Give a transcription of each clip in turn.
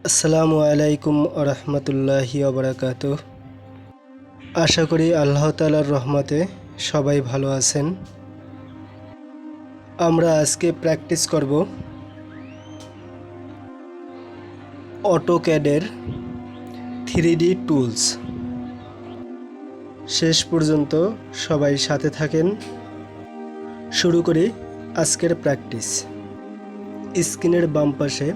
আসসালামু আলাইকুম রহমতুল্লাহি ওবরাকাতুহ। আশা করি আল্লাহ তাআলার রহমতে সবাই ভালো আছেন। আমরা আজকে প্র্যাকটিস করব অটোক্যাডের 3D টুলস। শেষ পর্যন্ত সবাই সাথে থাকেন। শুরু করি আজকের প্র্যাকটিস। স্ক্রিনের বাম পাশে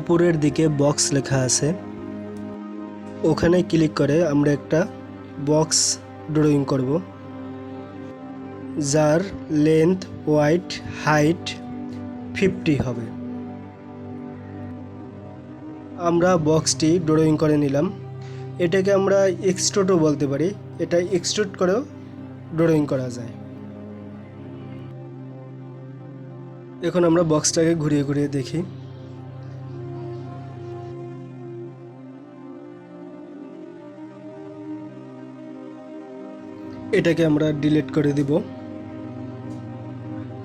উপরের দিকে বক্স লেখা আছে, ওখানে ক্লিক করে আমরা একটা বক্স ড্রয়িং করব, যার লেন্থ, ওয়াইড, হাইট 50 হবে। আমরা বক্সটি ড্রয়িং করে নিলাম। এটাকে আমরা এক্সট্রুডও বলতে পারি, এটা এক্সট্রুড করেও ড্রয়িং করা যায়। এখন আমরা বক্সটাকে ঘুরিয়ে ঘুরিয়ে দেখি। এটাকে আমরা ডিলিট করে দিব।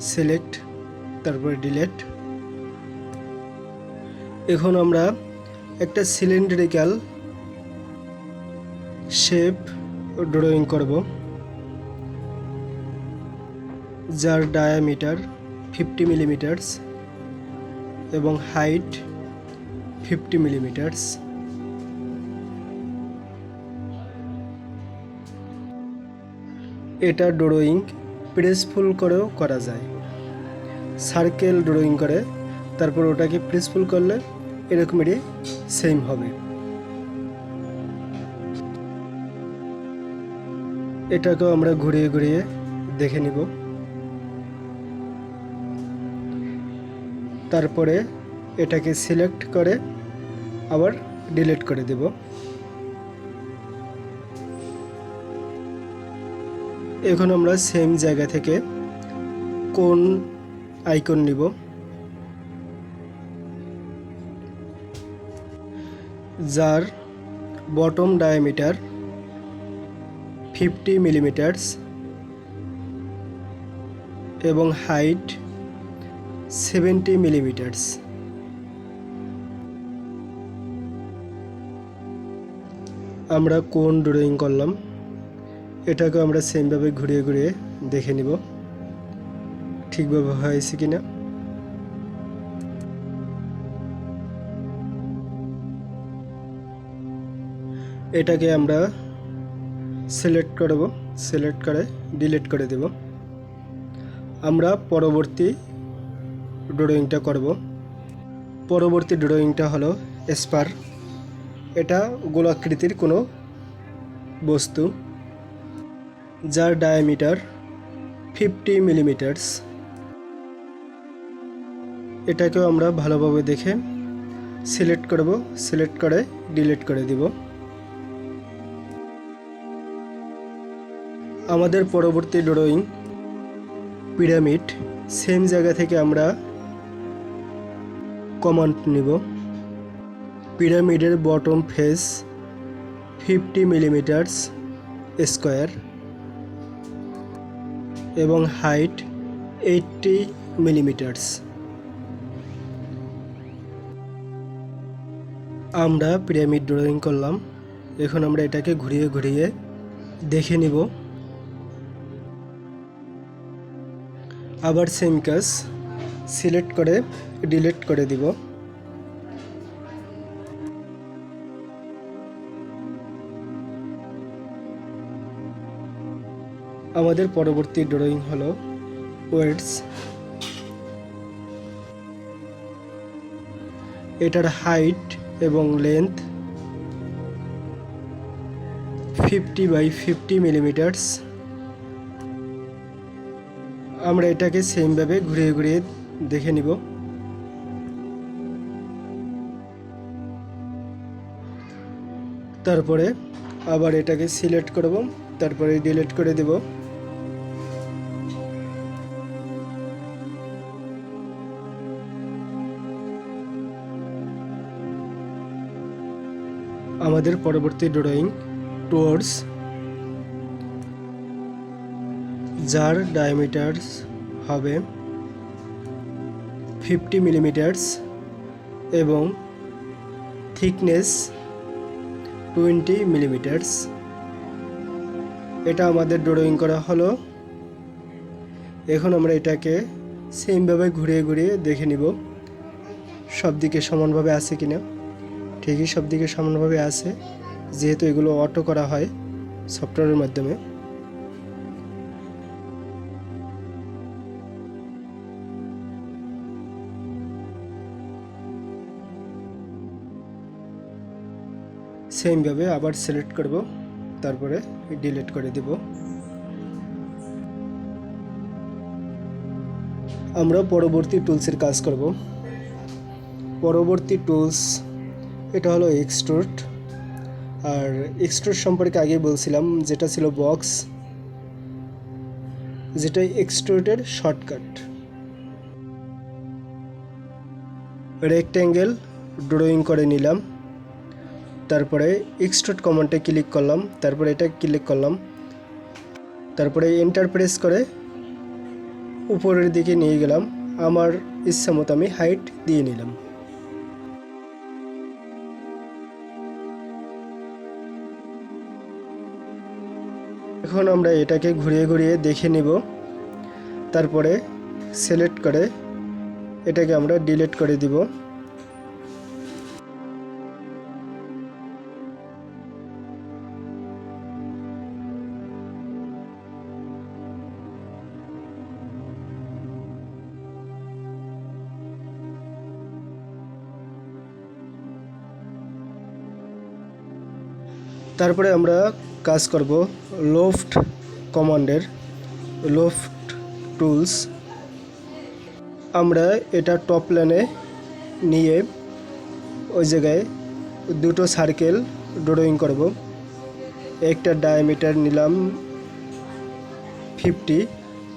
সিলেক্ট, তারপরে ডিলিট। এখন আমরা একটা সিলিন্ড্রিক্যাল শেপ ড্রয়িং করব, যার ডায়ামিটার 50 মিলিমিটারস এবং হাইট 50 মিলিমিটারস। এটা ড্রয়িং প্রেসফুল করেও করা যায়। সার্কেল ড্রয়িং করে তারপর ওটাকে প্রেসফুল করলে এরকমেরই সেম হবে। এটাকেও আমরা ঘুরিয়ে ঘুরিয়ে দেখে নিব। তারপরে এটাকে সিলেক্ট করে আবার ডিলিট করে দেব। এখন আমরা সেম জায়গা থেকে কোন আইকন নিব, যার বটম ডায়ামিটার 50 মিলিমিটারস এবং হাইট 70 মিলিমিটারস। আমরা কোন ড্রয়িং করলাম, এটাকে আমরা সেমভাবে ঘুরিয়ে ঘুরিয়ে দেখে নিব ঠিকভাবে হয়েছে কিনা। এটাকে আমরা সিলেক্ট করব, সিলেক্ট করে ডিলিট করে দেব। আমরা পরবর্তী ড্রয়িংটা করব। পরবর্তী ড্রয়িংটা হলো স্পার। এটা গোলাকৃতির কোনো বস্তু, যার ডায়ামিটার 50 মিলিমিটারস। এটাকেও আমরা ভালোভাবে দেখে সিলেক্ট করব, সিলেক্ট করে ডিলিট করে দিব। আমাদের পরবর্তী ড্রয়িং পিরামিড। সেম জায়গা থেকে আমরা কমান্ড নিব। পিরামিডের বটম ফেস 50 মিলিমিটারস স্কোয়ার এবং হাইট 80 মিলিমিটারস। আমরা পিরামিড ড্রয়িং করলাম। এখন আমরা এটাকে ঘুরিয়ে ঘুরিয়ে দেখে নিব। আবার সেম কাজ, সিলেক্ট করে ডিলিট করে দিব। আমাদের পরবর্তী ড্রয়িং হলো ওয়েটস। এটার হাইট এবং লেন্থ 50 বাই 50 মিলিমিটারস। আমরা এটাকে সেমভাবে ঘুরিয়ে ঘুরিয়ে দেখে নিব। তারপরে আবার এটাকে সিলেক্ট করব, তারপরে ডিলিট করে দেব। আমাদের পরবর্তী ড্রয়িং টুয়ার্ডস, যার ডায়ামিটারস হবে 50 মিলিমিটারস এবং থিকনেস 20 মিলিমিটার্স। এটা আমাদের ড্রয়িং করা হলো। এখন আমরা এটাকে সেমভাবে ঘুরিয়ে ঘুরিয়ে দেখে নিব সব দিকে সমানভাবে আছে কিনা। ঠিকই সব দিকে সমানভাবে আছে, যেহেতু এগুলো অটো করা হয় সফটওয়্যারের মাধ্যমে। সেমভাবে আবার সিলেক্ট করব, তারপরে ডিলিট করে দেব। আমরা পরবর্তী টুলসের কাজ করব। পরবর্তী টুলস এটা হলো এক্সট্রুড। আর এক্সট্রুড সম্পর্কে আগে বলছিলাম, যেটা ছিল বক্স, যেটা এক্সট্রুডের শর্টকাট। রেক্ট্যাঙ্গেল ড্রয়িং করে নিলাম, তারপরে এক্সট্রুড কমান্ডে ক্লিক করলাম, তারপরে এটা ক্লিক করলাম, তারপরে এন্টার প্রেস করে উপরের দিকে নিয়ে গেলাম। আমার ইচ্ছা মতো আমি হাইট দিয়ে নিলাম। এখন আমরা এটাকে ঘুরিয়ে ঘুরিয়ে দেখে নিব, তারপরে সিলেক্ট করে এটাকে আমরা ডিলিট করে দিব। তারপরে আমরা কাজ করব লোফট কমান্ডের, লোফট টুলস। আমরা এটা টপ প্ল্যানে নিয়ে ওই জায়গায় দুটো সার্কেল ড্রয়িং করব। একটা ডায়ামিটার নিলাম 50,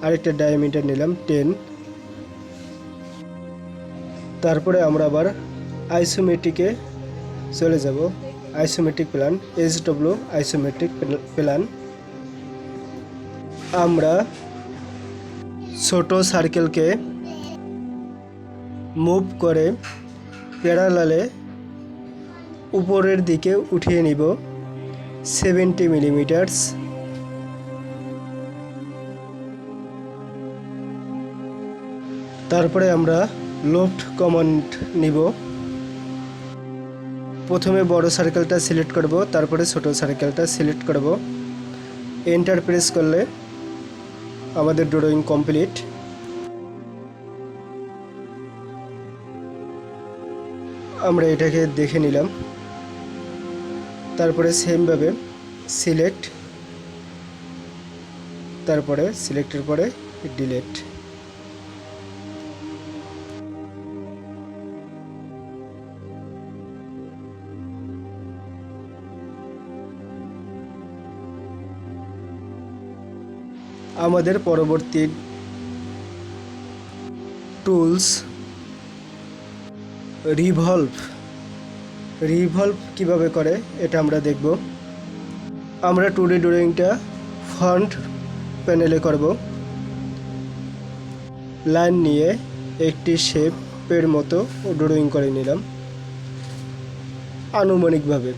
আরেকটা ডায়ামিটার নিলাম 10। তারপরে আমরা আবার আইসোমেট্রিকে চলে যাব। Isometric plan, SW isometric plan. আমরা ছোট সার্কেলকে মুভ করে প্যারালালে উপরের দিকে উঠিয়ে নিব 70 মিলিমিটার্স। তারপরে আমরা লোফট কমান্ড নিব। প্রথমে বড় সার্কেলটা সিলেক্ট করব, তারপরে ছোট সার্কেলটা সিলেক্ট করব। এন্টার প্রেস করলে আমাদের ড্রয়িং কমপ্লিট। আমরা এটাকে দেখে নিলাম, তারপরে সেমভাবে সিলেক্ট, তারপরে সিলেক্টের পরে ডিলিট। আমাদের পরবর্তী টুলস রিভলভ। রিভলভ কিভাবে করে এটা আমরা দেখব। আমরা 2D ড্রয়িংটা ফ্রন্ট প্যানেলে করব। লাইন নিয়ে একটি শেপের মতো ড্রয়িং করে নিলাম আনুমানিকভাবে।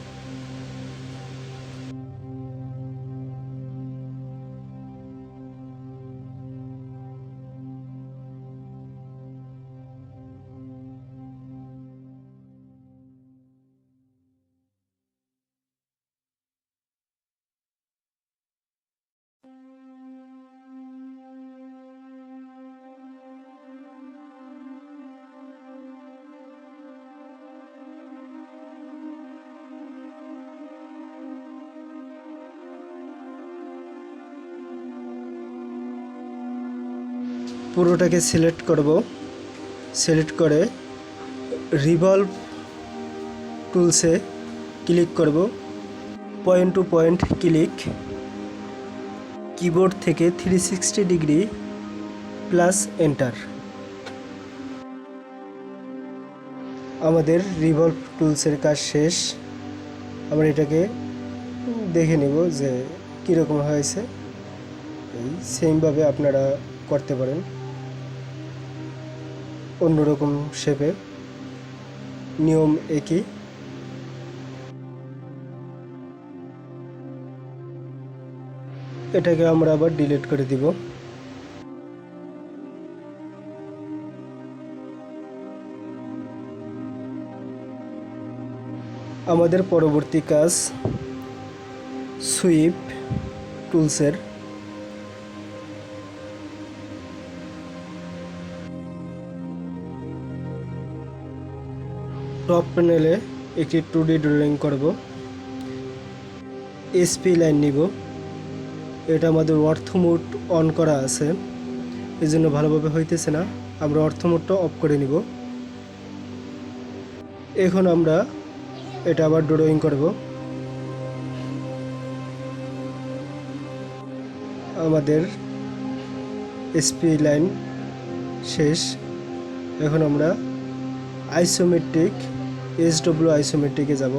পুরোটাকে সিলেক্ট করব, সিলেক্ট করে রিভলভ টুলসে ক্লিক করব। Point to point click, keyboard থেকে 360 ডিগ্রি প্লাস এন্টার। আমাদের রিভলভ টুলসের কাজ শেষ। আমরা এটাকে দেখে নেব যে কীরকম হয়েছে। এই সেমভাবে আপনারা করতে পারেন অন্যরকম শেপে, নিয়ম একই। এটাকে আমরা আবার ডিলিট করে দিব। আমাদের পরবর্তী কাজ সুইপ টুলসের টপ প্যানেলে একটি 2D ড্রয়িং করব। এসপি লাইন নিব। এটা আমাদের অর্থ মোড অন করা আছে, এই জন্য ভালোভাবে হইতেছে না। আমরা অর্থ মোডটা অফ করে নিব। এখন আমরা এটা আবার ড্রয়িং করব। আমাদের এসপি লাইন শেষ। এখন আমরা আইসোমেট্রিক SW আইসোমেট্রিকে যাব।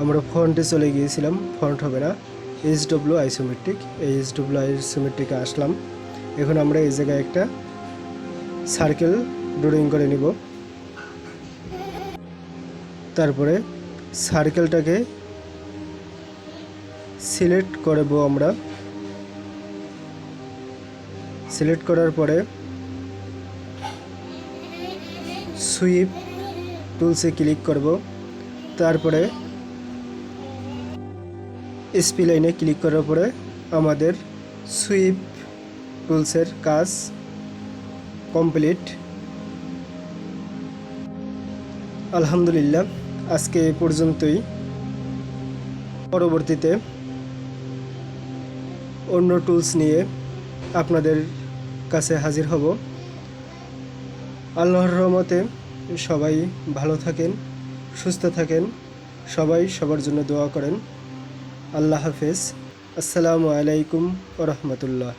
আমরা ফন্টে চলে গিয়েছিলাম, ফন্ট হবে না, SW আইসোমেট্রিক। এই SW আইসোমেট্রিকে আসলাম। এখন আমরা এই জায়গায় একটা সার্কেল ড্রয়িং করে নিব। তারপরে সার্কেলটাকে সিলেক্ট করব। আমরা সিলেক্ট করার পরে সুইপ টুলসে ক্লিক করব। তারপরে এসপি লাইনে ক্লিক করার পরে আমাদের সুইপ টুলসের কাজ কমপ্লিট। আলহামদুলিল্লাহ, আজকে এ পর্যন্তই। পরবর্তীতে অন্য টুলস নিয়ে আপনাদের কাছে হাজির হব। আল্লাহর রহমতে সবাই ভালো থাকেন, সুস্থ থাকেন। সবাই সবার জন্য দোয়া করেন। আল্লাহ হাফেজ। আসসালামু আলাইকুম ওয়া রাহমাতুল্লাহ।